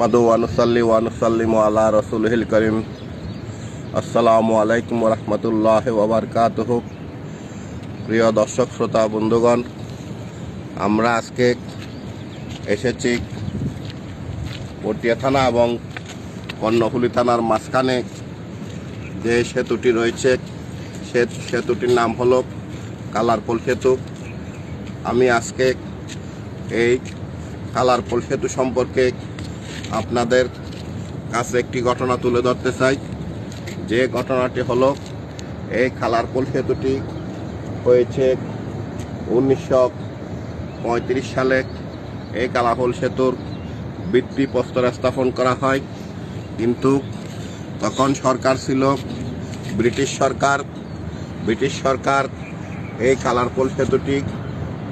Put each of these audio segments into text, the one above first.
নাহমাদু ওয়া নুসাল্লি ওয়া নুসাল্লিমু আলা রাসূলিল কারীম। আসসালামু আলাইকুম ওয়া রাহমাতুল্লাহি ওয়া বারাকাতুহু। প্রিয় দর্শক শ্রোতা বন্ধুগণ, আমরা আজকে এসেছি পটিয়া থানা এবং কর্ণফুলী থানার মাঝখানে যে সেতুটি রয়েছে সেতুটির নাম হলো কালারপোল সেতু। আমি আজকে এই কালারপোল সেতু সম্পর্কে আপনাদের কাছে একটি ঘটনা তুলে ধরতে চাই। যে ঘটনাটি হলো, এই কালারপোল সেতুটি হয়েছে 1935 সালে। এই কালারপোল সেতুর ভিত্তিপ্রস্তর স্থাপন করা হয়, কিন্তু তখন সরকার ছিল ব্রিটিশ সরকার। এই কালারপোল সেতুটি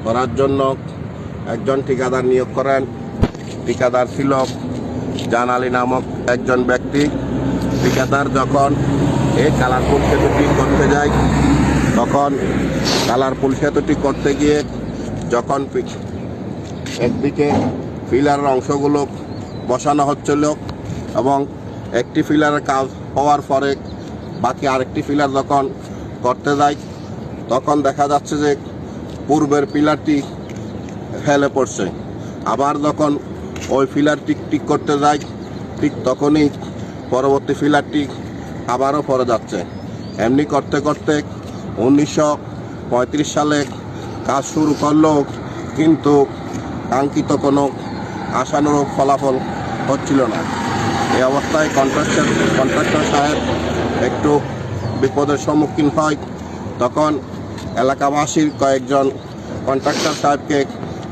করার জন্য একজন ঠিকাদার নিয়োগ করেন। ঠিকাদার ছিল জান আলী নামক একজন ব্যক্তি। ঠিকাদার যখন এই কালারপোল সেতুটি করতে যায়, তখন কালারপোল সেতুটি করতে গিয়ে যখন একদিকে পিলারের অংশগুলো বসানো হচ্ছিল এবং একটি পিলারের কাজ হওয়ার পরে বাকি আরেকটি পিলার যখন করতে যায়, তখন দেখা যাচ্ছে যে পূর্বের পিলারটি হেলে পড়ছে। আবার যখন ওই পিলারটি ঠিক করতে যায়, ঠিক তখনই পরবর্তী পিলারটি আবারও পড়ে যাচ্ছে। এমনি করতে করতে 1935 সালে কাজ শুরু করলেও কিন্তু কাঙ্ক্ষিত কোনো আশানুরূপ ফলাফল হচ্ছিল না। এই অবস্থায় কন্ট্রাক্টর সাহেব একটু বিপদের সম্মুখীন হয়। তখন এলাকাবাসীর কয়েকজন কন্ট্রাক্টর সাহেবকে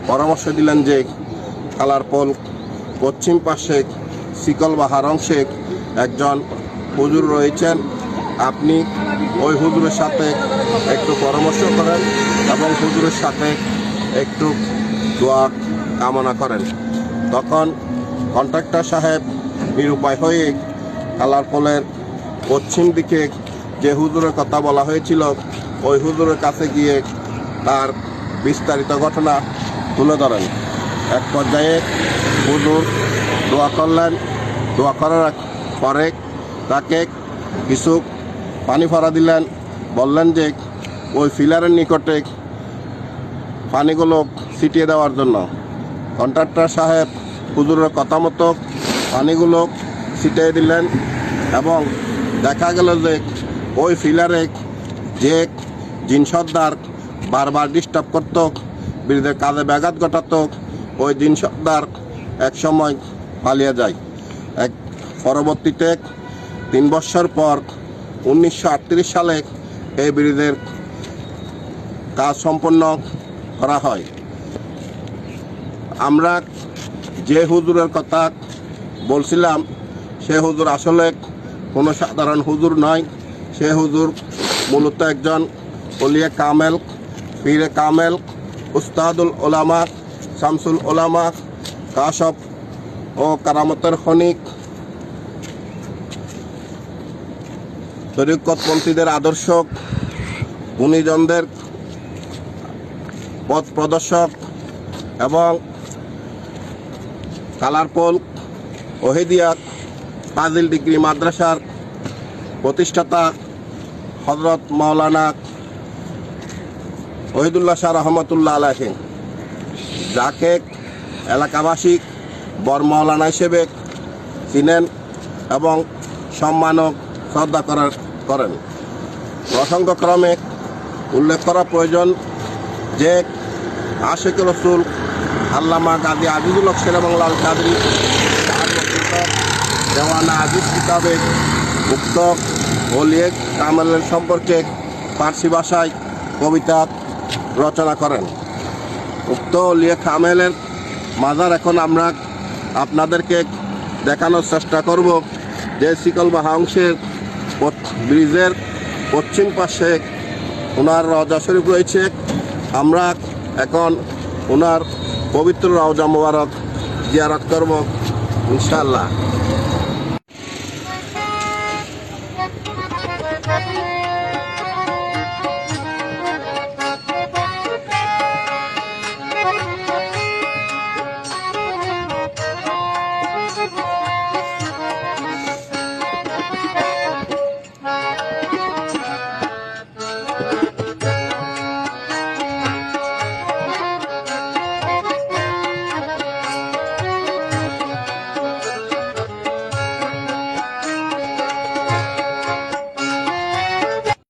পরামর্শ দিলেন যে কালারপোল পশ্চিম পাশে শিকলবাহার অংশে একজন হুজুর রয়েছেন, আপনি ওই হুজুরের সাথে একটু পরামর্শ করেন এবং হুজুরের সাথে একটু দোয়া কামনা করেন। তখন কন্ট্রাক্টর সাহেব নিরুপায় হয়ে কালারপোলের পশ্চিম দিকে যে হুজুরের কথা বলা হয়েছিল, ওই হুজুরের কাছে গিয়ে তার বিস্তারিত ঘটনা তুলে ধরেন। এক পর্যায়ে হুজুর দোয়া করলেন। দোয়া করার পরে তাকে কিছু পানি ভরা দিলেন। বললেন যে ওই ফিলারের নিকটে পানিগুলো ছিটিয়ে দেওয়ার জন্য। কন্ট্রাক্টর সাহেব হুজুরের কথা মতো পানিগুলো ছিটিয়ে দিলেন এবং দেখা গেল যে ওই ফিলারে যে জিনসদ্দার বারবার ডিস্টার্ব করত, বিরুদ্ধে কাজে ব্যাঘাত ঘটাত, ওই জিনসদ্দার এক সময় পালিয়ে যায়। পরবর্তীতে 3 বছর পর 1938 সালে এই ব্রিজের কাজ সম্পন্ন করা হয়। আমরা যে হুজুরের কথা বলছিলাম, সে হুজুর আসলে কোনো সাধারণ হুজুর নয়। সে হুজুর মূলত একজন ওলিয়ে কামেল, পীরে কামেল, উস্তাদুল ওলামা, শামসুল ওলামা, কাশফ ও কারামতের খনিক, তরিকতপন্থীদের আদর্শক, গুণীজনদের পথ প্রদর্শক এবং কালারপোল ওহিদিয়া ফাজিল ডিগ্রি মাদ্রাসার প্রতিষ্ঠাতা হযরত মাওলানা ওহিদুল্লাহ শাহ রহমতুল্লাহ আলাইহি, যাকে এলাকাবাসী বর মাওলানা হিসেবে চিনেন এবং সম্মান ও শ্রদ্ধা করেন। প্রসঙ্গক্রমে উল্লেখ করা প্রয়োজন যে আশিক রসুল আল্লামা গাজী আজিজুল হক শেরে বাংলা আল কাদরি দেওয়ানা আজিজ কিতাবে উক্ত ওলিয়ে কামেলের সম্পর্কে ফার্সি ভাষায় কবিতা রচনা করেন। উক্ত ওলিয়ে কামেলের মাজার এখন আমরা আপনাদেরকে দেখানোর চেষ্টা করব। যে শিকলবাহা অংশের ব্রিজের পশ্চিম পাশে ওনার রওজা শরীফ রয়েছে। আমরা এখন ওনার পবিত্র রওজা মোবারক জিয়ারত করব ইনশাআল্লাহ।